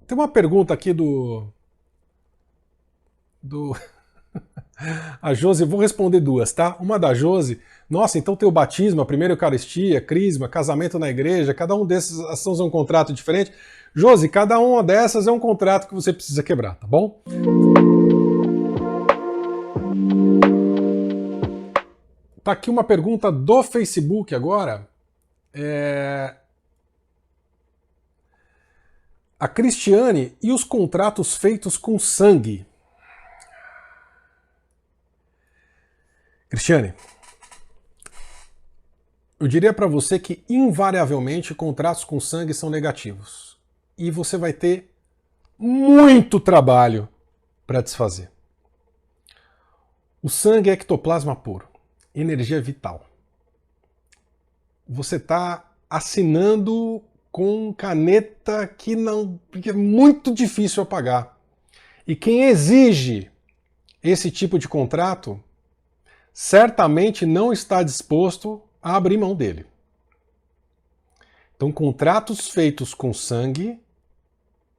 Tem uma pergunta aqui a Josi, vou responder duas, tá? Uma da Josi, nossa, então tem o batismo, a primeira Eucaristia, crisma, casamento na igreja, cada um desses são um contrato diferente. Josi, cada uma dessas é um contrato que você precisa quebrar, tá bom? Tá aqui uma pergunta do Facebook agora. A Cristiane, e os contratos feitos com sangue? Cristiane, eu diria para você que invariavelmente contratos com sangue são negativos. E você vai ter muito trabalho para desfazer. O sangue é ectoplasma puro, energia vital. Você está assinando com caneta que é muito difícil apagar. E quem exige esse tipo de contrato certamente não está disposto a abrir mão dele. Então, contratos feitos com sangue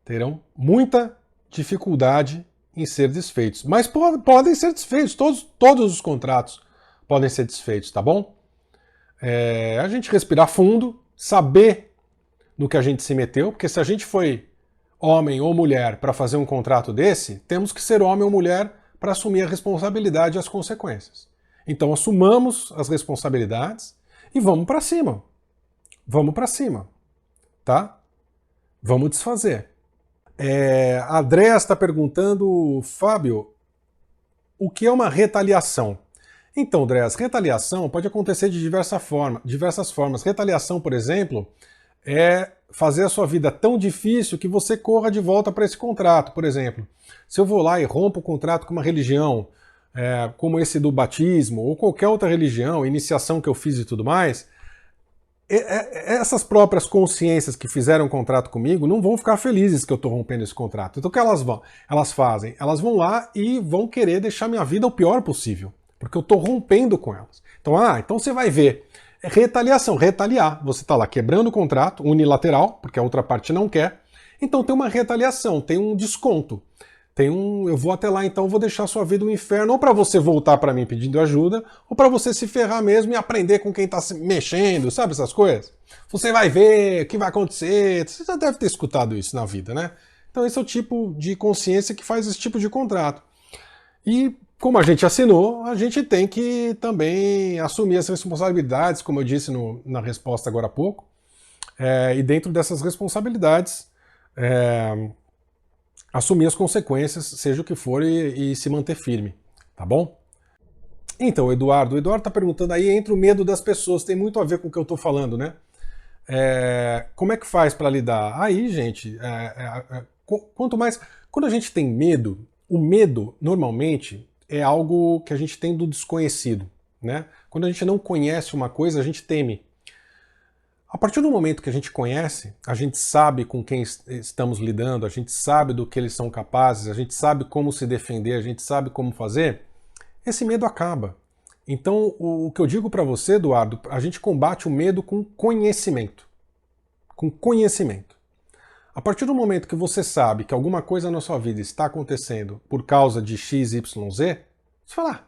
terão muita dificuldade em ser desfeitos. Mas podem ser desfeitos, todos os contratos podem ser desfeitos, tá bom? A gente respirar fundo, saber no que a gente se meteu, porque se a gente foi homem ou mulher para fazer um contrato desse, temos que ser homem ou mulher para assumir a responsabilidade e as consequências. Então assumamos as responsabilidades e vamos para cima. Vamos para cima, tá? Vamos desfazer. A Andréa está perguntando, Fábio, o que é uma retaliação? Então, Andréas, retaliação pode acontecer de diversas formas. Retaliação, por exemplo, é fazer a sua vida tão difícil que você corra de volta para esse contrato. Por exemplo, se eu vou lá e rompo o contrato com uma religião, como esse do batismo, ou qualquer outra religião, iniciação que eu fiz e tudo mais, essas próprias consciências que fizeram um contrato comigo não vão ficar felizes que eu estou rompendo esse contrato. Então o que elas fazem? Elas vão lá e vão querer deixar minha vida o pior possível, porque eu estou rompendo com elas. Então você vai ver. É retaliação, retaliar. Você está lá quebrando o contrato, unilateral, porque a outra parte não quer. Então tem uma retaliação, tem um desconto. Eu vou até lá, então vou deixar a sua vida um inferno, ou para você voltar para mim pedindo ajuda, ou para você se ferrar mesmo e aprender com quem está se mexendo, sabe essas coisas? Você vai ver o que vai acontecer, você já deve ter escutado isso na vida, né? Então esse é o tipo de consciência que faz esse tipo de contrato. E como a gente assinou, a gente tem que também assumir as responsabilidades, como eu disse na resposta agora há pouco, e dentro dessas responsabilidades, assumir as consequências, seja o que for, e se manter firme, tá bom? Então, o Eduardo está perguntando aí, entre o medo das pessoas, tem muito a ver com o que eu estou falando, né? Como é que faz para lidar? Aí, gente, quanto mais... Quando a gente tem medo, o medo, normalmente, é algo que a gente tem do desconhecido, né? Quando a gente não conhece uma coisa, a gente teme. A partir do momento que a gente conhece, a gente sabe com quem estamos lidando, a gente sabe do que eles são capazes, a gente sabe como se defender, a gente sabe como fazer, esse medo acaba. Então, o que eu digo para você, Eduardo, a gente combate o medo com conhecimento. Com conhecimento. A partir do momento que você sabe que alguma coisa na sua vida está acontecendo por causa de X, Y, Z, você fala,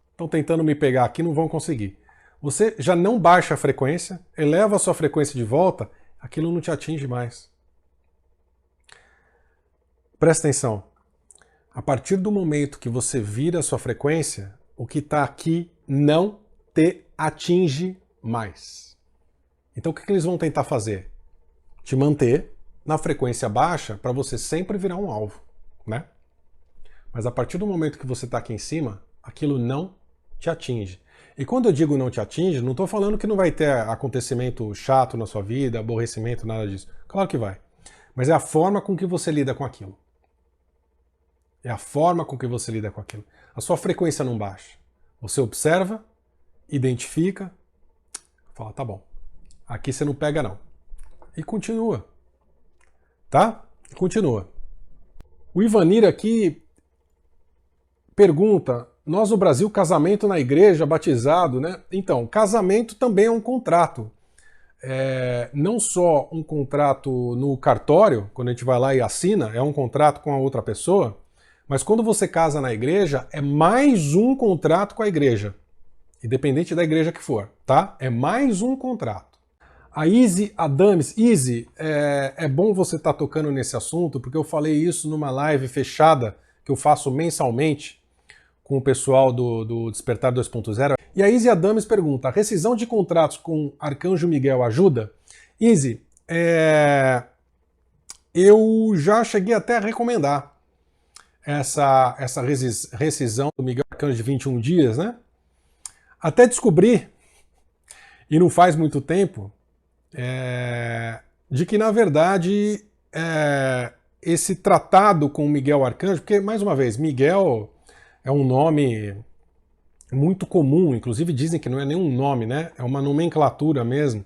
estão tentando me pegar aqui, não vão conseguir. Você já não baixa a frequência, eleva a sua frequência de volta, aquilo não te atinge mais. Presta atenção. A partir do momento que você vira a sua frequência, o que está aqui não te atinge mais. Então o que eles vão tentar fazer? Te manter na frequência baixa para você sempre virar um alvo, né? Mas a partir do momento que você está aqui em cima, aquilo não te atinge. E quando eu digo não te atinge, não estou falando que não vai ter acontecimento chato na sua vida, aborrecimento, nada disso. Claro que vai. Mas é a forma com que você lida com aquilo. É a forma com que você lida com aquilo. A sua frequência não baixa. Você observa, identifica, fala, tá bom, aqui você não pega não. E continua. Tá? Continua. O Ivanir aqui pergunta, nós no Brasil, casamento na igreja, batizado, né? Então, casamento também é um contrato. não só um contrato no cartório, quando a gente vai lá e assina, é um contrato com a outra pessoa, mas quando você casa na igreja, é mais um contrato com a igreja, independente da igreja que for, tá? É mais um contrato. A Izzy Adames, Izzy, é bom você estar tocando nesse assunto, porque eu falei isso numa live fechada que eu faço mensalmente com o pessoal do Despertar 2.0. E a Izzy Adames pergunta, a rescisão de contratos com Arcanjo Miguel ajuda? Izzy, eu já cheguei até a recomendar essa rescisão do Miguel Arcanjo de 21 dias, né? Até descobri, e não faz muito tempo, de que, na verdade, esse tratado com o Miguel Arcanjo, porque, mais uma vez, Miguel é um nome muito comum, inclusive dizem que não é nenhum nome, né? É uma nomenclatura mesmo.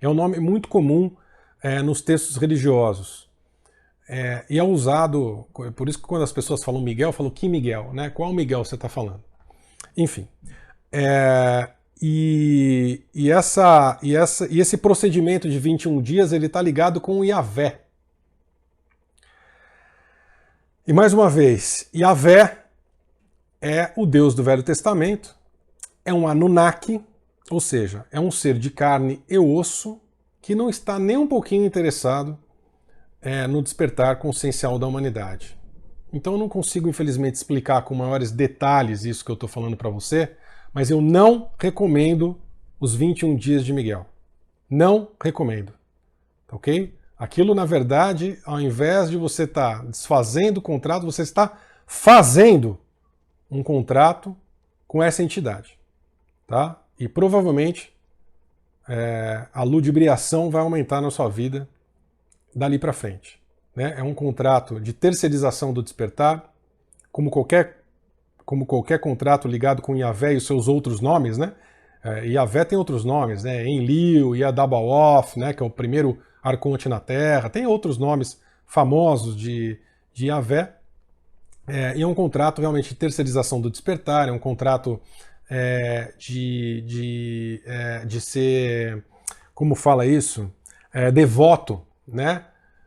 É um nome muito comum nos textos religiosos. E é usado, por isso que quando as pessoas falam Miguel, eu falo que Miguel, né? Qual Miguel você está falando? Enfim. E esse procedimento de 21 dias, ele está ligado com o Yahvé. E mais uma vez, Yahvé é o Deus do Velho Testamento, é um Anunnaki, ou seja, é um ser de carne e osso que não está nem um pouquinho interessado no despertar consciencial da humanidade. Então eu não consigo, infelizmente, explicar com maiores detalhes isso que eu estou falando para você, mas eu não recomendo os 21 dias de Miguel. Não recomendo. Ok? Aquilo, na verdade, ao invés de você estar desfazendo o contrato, você está fazendo um contrato com essa entidade, tá? E provavelmente a ludibriação vai aumentar na sua vida dali para frente, né? É um contrato de terceirização do despertar, como qualquer contrato ligado com Yahvé e os seus outros nomes, né? Yahvé tem outros nomes, né? Enlil, Yadabaoth, né? Que é o primeiro arconte na Terra, tem outros nomes famosos de Yahvé. E é um contrato realmente de terceirização do despertar, é um contrato de ser, como fala isso, devoto, né?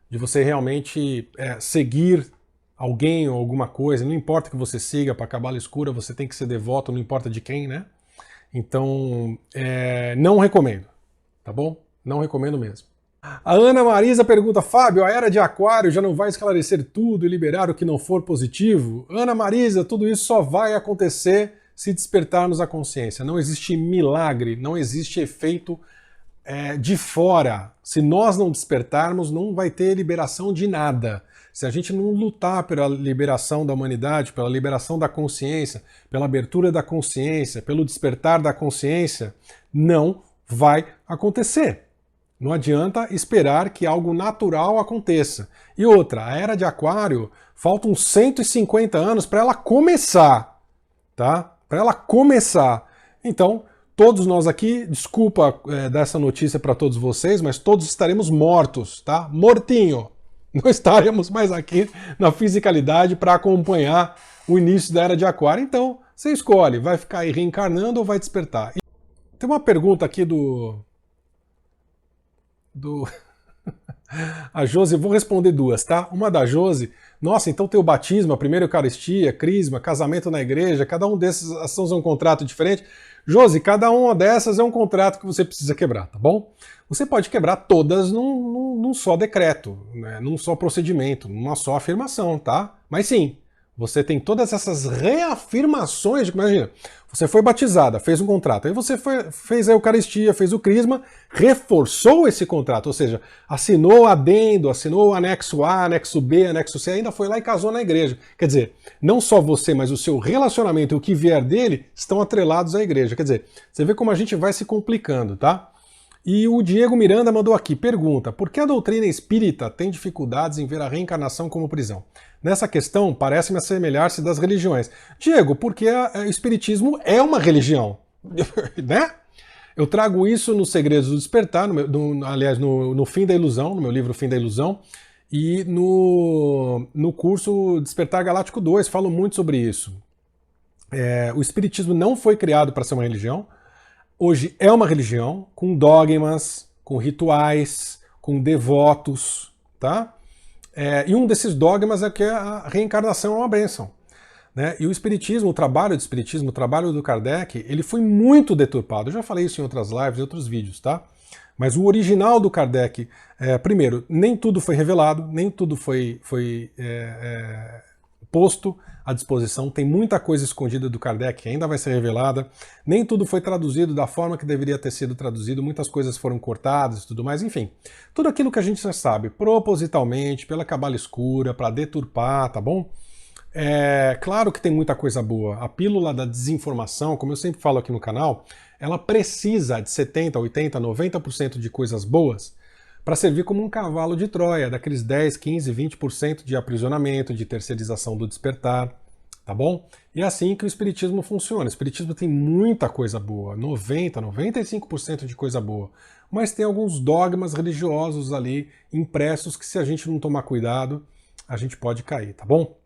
De você realmente seguir alguém ou alguma coisa, não importa que você siga para a Cabala Escura, você tem que ser devoto, não importa de quem, né? Então, não recomendo, tá bom? Não recomendo mesmo. A Ana Marisa pergunta, Fábio, a era de Aquário já não vai esclarecer tudo e liberar o que não for positivo? Ana Marisa, tudo isso só vai acontecer se despertarmos a consciência. Não existe milagre, não existe efeito de fora. Se nós não despertarmos, não vai ter liberação de nada. Se a gente não lutar pela liberação da humanidade, pela liberação da consciência, pela abertura da consciência, pelo despertar da consciência, não vai acontecer. Não adianta esperar que algo natural aconteça. E outra, a era de Aquário, faltam 150 anos para ela começar, tá? Para ela começar. Então, todos nós aqui, desculpa dessa notícia para todos vocês, mas todos estaremos mortos, tá? Mortinho. Não estaremos mais aqui na fisicalidade para acompanhar o início da era de Aquário. Então, você escolhe, vai ficar aí reencarnando ou vai despertar. Tem uma pergunta aqui a Josi, eu vou responder duas, tá? Uma da Josi, nossa, então tem o batismo, a primeira Eucaristia, crisma, casamento na igreja, cada um desses são um contrato diferente. Josi, cada uma dessas é um contrato que você precisa quebrar, tá bom? Você pode quebrar todas num só decreto, né? Num só procedimento, numa só afirmação, tá? Mas sim, você tem todas essas reafirmações, imagina, você foi batizada, fez um contrato, aí você fez a Eucaristia, fez o crisma, reforçou esse contrato, ou seja, assinou o adendo, assinou o anexo A, anexo B, anexo C, ainda foi lá e casou na igreja. Quer dizer, não só você, mas o seu relacionamento e o que vier dele estão atrelados à igreja. Quer dizer, você vê como a gente vai se complicando, tá? E o Diego Miranda mandou aqui, pergunta, por que a doutrina espírita tem dificuldades em ver a reencarnação como prisão? Nessa questão, parece-me assemelhar-se das religiões. Diego, porque o espiritismo é uma religião, né? Eu trago isso nos Segredos do Despertar, aliás, no Fim da Ilusão, no meu livro Fim da Ilusão, e no curso Despertar Galáctico 2, falo muito sobre isso. O espiritismo não foi criado para ser uma religião, hoje é uma religião, com dogmas, com rituais, com devotos, tá? E um desses dogmas é que a reencarnação é uma bênção. Né? E o espiritismo, o trabalho do espiritismo, o trabalho do Kardec, ele foi muito deturpado. Eu já falei isso em outras lives, em outros vídeos, tá? Mas o original do Kardec, primeiro, nem tudo foi revelado, nem tudo foi posto à disposição. Tem muita coisa escondida do Kardec que ainda vai ser revelada. Nem tudo foi traduzido da forma que deveria ter sido traduzido. Muitas coisas foram cortadas e tudo mais. Enfim, tudo aquilo que a gente já sabe, propositalmente, pela cabala escura, para deturpar, tá bom? Claro que tem muita coisa boa. A pílula da desinformação, como eu sempre falo aqui no canal, ela precisa de 70%, 80%, 90% de coisas boas para servir como um cavalo de Troia, daqueles 10, 15, 20% de aprisionamento, de terceirização do despertar, tá bom? E é assim que o espiritismo funciona. O espiritismo tem muita coisa boa, 90%, 95% de coisa boa, mas tem alguns dogmas religiosos ali impressos que, se a gente não tomar cuidado, a gente pode cair, tá bom?